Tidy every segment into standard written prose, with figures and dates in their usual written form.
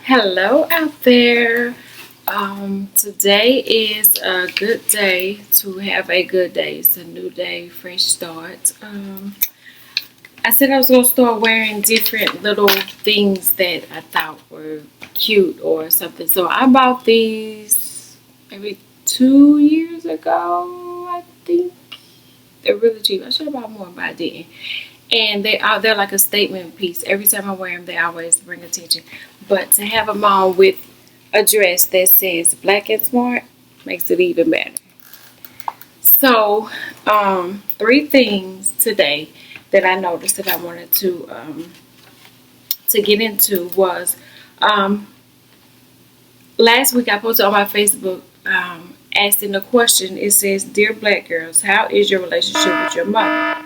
Hello out there. Today is a good day to have a good day. It's a new day, fresh start. I said I was going to start wearing different little things that I thought were cute or something. So I bought these maybe 2 years ago, I think. They're really cheap. I should have bought more, but I didn't. And they're like a statement piece. Every time I wear them, they always bring attention. But to have them on with a dress that says black and smart makes it even better. So, three things today that I noticed that I wanted to get into was last week I posted on my Facebook asking the question. It says, "Dear Black girls, how is your relationship with your mother?"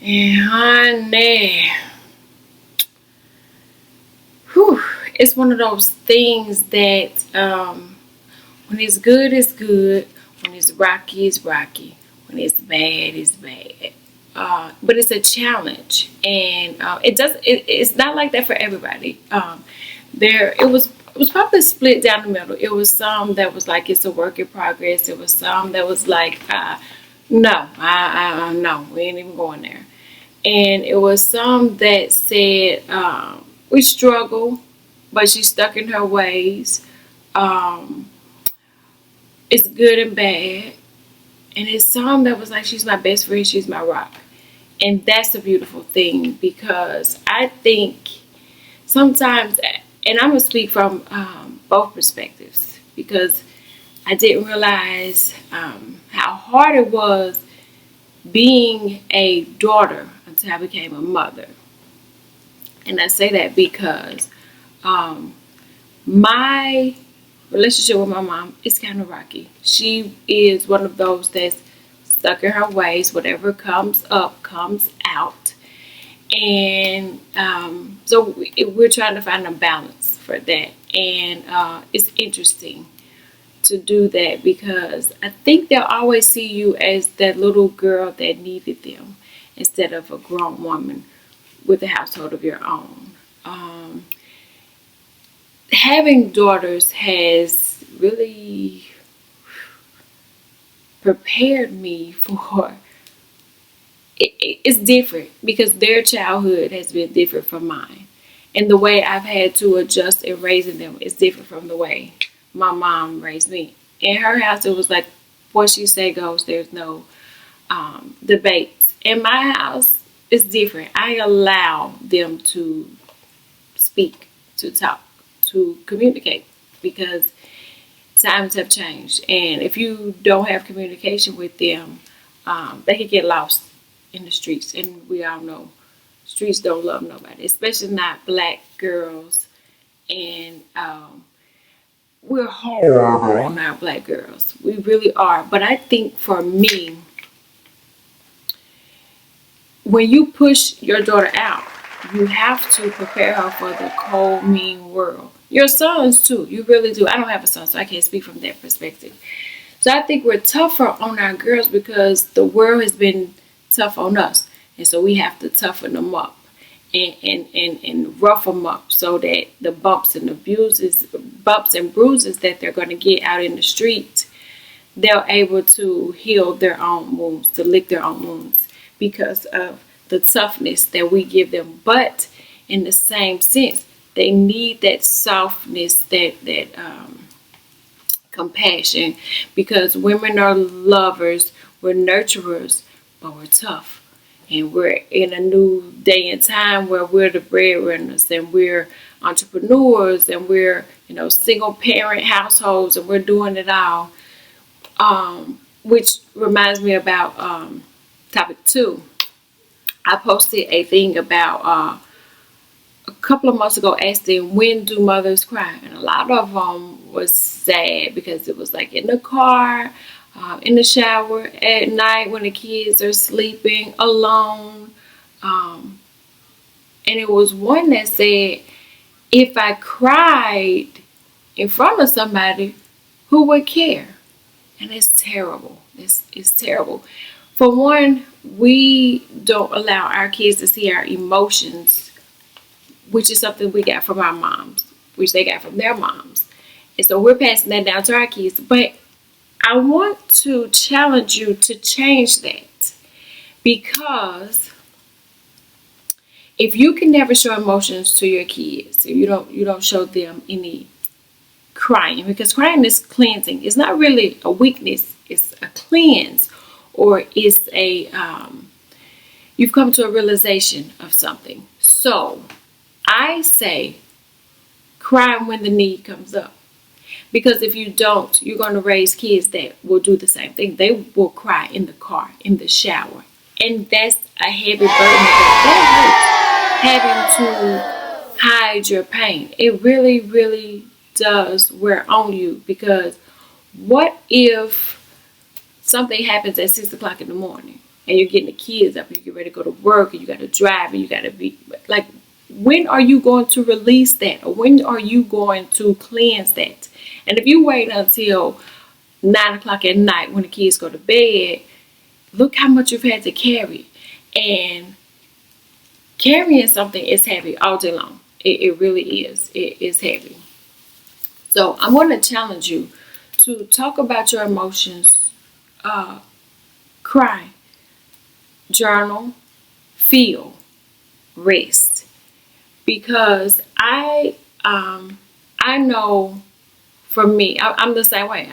And honey, whew, it's one of those things that when it's good, it's good. When it's rocky, it's rocky. When it's bad, it's bad. But it's a challenge, and it's not like that for everybody. It was probably split down the middle. It was some that was like it's a work in progress. It was some that was like no, we ain't even going there. And it was some that said we struggle, but she's stuck in her ways. Um, it's good and bad. And it's some that was like she's my best friend, she's my rock. And that's a beautiful thing because I think sometimes, and I'm gonna speak from both perspectives because I didn't realize how hard it was being a daughter until I became a mother. And I say that because um, my relationship with my mom is kind of rocky. She is one of those that's stuck in her ways. Whatever comes up comes out. And so we're trying to find a balance for that. And it's interesting to do that because I think they'll always see you as that little girl that needed them instead of a grown woman with a household of your own. Having daughters has really prepared me for it's different because their childhood has been different from mine. And the way I've had to adjust in raising them is different from the way my mom raised me. In her house, it was like what she say goes. There's no debates. In my house, it's different. I allow them to speak, to talk, to communicate because times have changed. And if you don't have communication with them, they can get lost in the streets. And we all know streets don't love nobody, especially not black girls. And we're hard on our black girls. We really are. But I think for me, when you push your daughter out, you have to prepare her for the cold, mean world. Your sons too. You really do. I don't have a son, so I can't speak from that perspective. So I think we're tougher on our girls because the world has been tough on us. And so we have to toughen them up and rough them up so that the bumps and bruises that they're going to get out in the street, they're able to heal their own wounds, to lick their own wounds because of the toughness that we give them. But in the same sense, they need that softness, that compassion, because women are lovers, we're nurturers, but we're tough. And we're in a new day and time where we're the breadwinners and we're entrepreneurs and we're, single parent households and we're doing it all. Which reminds me about topic 2. I posted a thing about a couple of months ago asking when do mothers cry, and a lot of them was sad because it was like in the car, in the shower, at night when the kids are sleeping alone. And it was one that said, if I cried in front of somebody, who would care? And it's terrible. It's terrible. For one, we don't allow our kids to see our emotions, which is something we got from our moms. which they got from their moms. And so we're passing that down to our kids. But I want to challenge you to change that, because if you can never show emotions to your kids, if you don't show them any crying, because crying is cleansing. It's not really a weakness. It's a cleanse, or it's a you've come to a realization of something. So I say cry when the need comes up. Because if you don't, you're going to raise kids that will do the same thing. They will cry in the car, in the shower. And that's a heavy burden, because that hurts, having to hide your pain. It really, really does wear on you, because what if something happens at 6 o'clock in the morning and you're getting the kids up and you get ready to go to work and you got to drive and you got to be like, when are you going to release that? Or when are you going to cleanse that? And if you wait until 9 o'clock at night when the kids go to bed, look how much you've had to carry. And carrying something is heavy all day long. It really is. It is heavy. So I'm going to challenge you to talk about your emotions, cry, journal, feel, rest. Because I know for me, I'm the same way.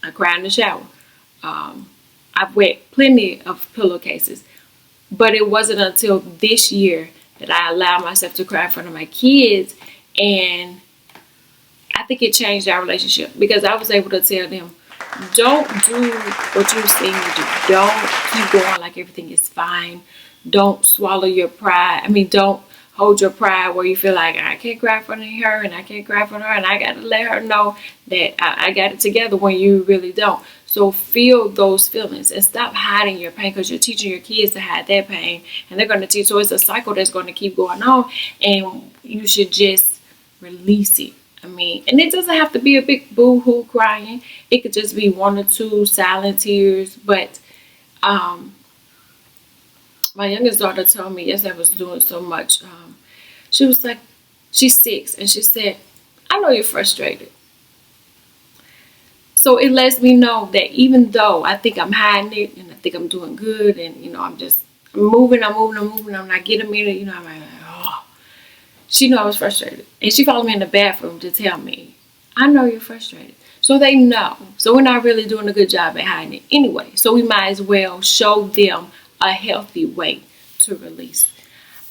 I cry in the shower. I've wet plenty of pillowcases, but it wasn't until this year that I allowed myself to cry in front of my kids, and I think it changed our relationship, because I was able to tell them, don't do what you've seen me do. Don't keep going like everything is fine. Don't swallow your pride. Don't hold your pride where you feel like, I can't cry in front of her and I can't cry in front of her and I got to let her know that I got it together, when you really don't. So feel those feelings and stop hiding your pain, because you're teaching your kids to hide their pain, and they're going to teach. So it's a cycle that's going to keep going on, and you should just release it. And it doesn't have to be a big boo-hoo crying. It could just be one or two silent tears. But my youngest daughter told me yesterday, I was doing so much. She was like, she's 6, and she said, I know you're frustrated. So it lets me know that even though I think I'm hiding it and I think I'm doing good, and I'm moving, I'm not getting a minute, I'm like, oh. She knew I was frustrated, and she followed me in the bathroom to tell me, I know you're frustrated. So they know. So we're not really doing a good job at hiding it anyway. So we might as well show them a healthy way to release.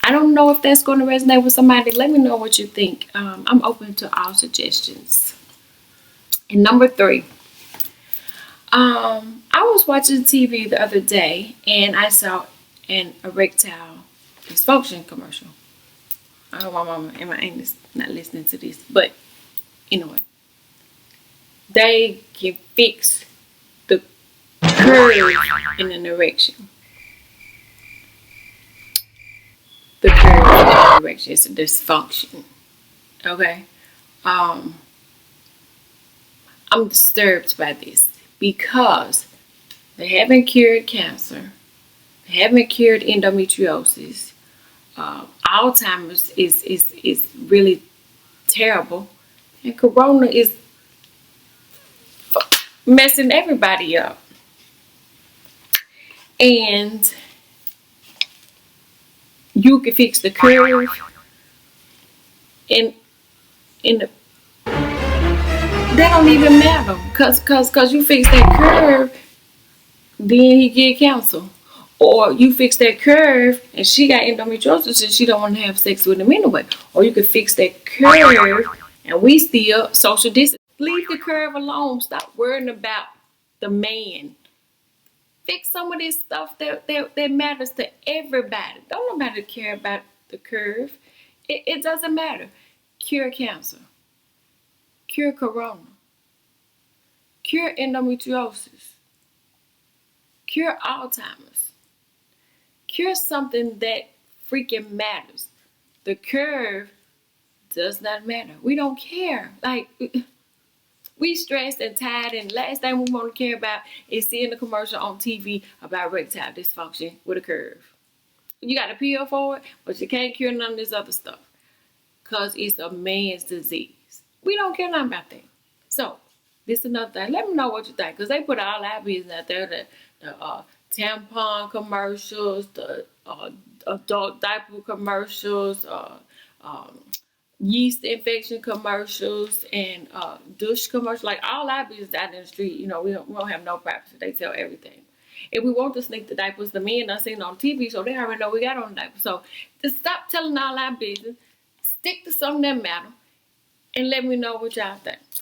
I don't know if that's going to resonate with somebody. Let me know what you think. I'm open to all suggestions. And number 3, I was watching TV the other day, and I saw an erectile dysfunction commercial. I hope my mama and my aunt is not listening to this, but anyway, they can fix the curve in an erection. The curve in an erection is a dysfunction. Okay, I'm disturbed by this, because they haven't cured cancer, they haven't cured endometriosis. Alzheimer's is really terrible, and corona is messing everybody up. And you can fix the curve in the, that don't even matter, cause you fix that curve, then he get cancer. Or you fix that curve and she got endometriosis and she don't want to have sex with him anyway. Or you could fix that curve and we still social distance. Leave the curve alone. Stop worrying about the man. Fix some of this stuff that matters to everybody. Don't nobody care about the curve. It doesn't matter. Cure cancer. Cure corona. Cure endometriosis. Cure Alzheimer's. Cure something that freaking matters. The curve does not matter. We don't care. Like, we stressed and tired, and last thing we want to care about is seeing a commercial on TV about erectile dysfunction with a curve. You got a pill for it, but you can't cure none of this other stuff, because it's a man's disease. We don't care nothing about that. So, this is another thing. Let me know what you think. Because they put all our business out there. The tampon commercials, the adult diaper commercials, um, yeast infection commercials, and douche commercials. Like all our business out in the street. We don't have no privacy. They sell everything. If we want to sneak the diapers, the men done seen on TV, so they already know we got on the diapers. So just stop telling all our business. Stick to something that matter, and let me know what y'all think.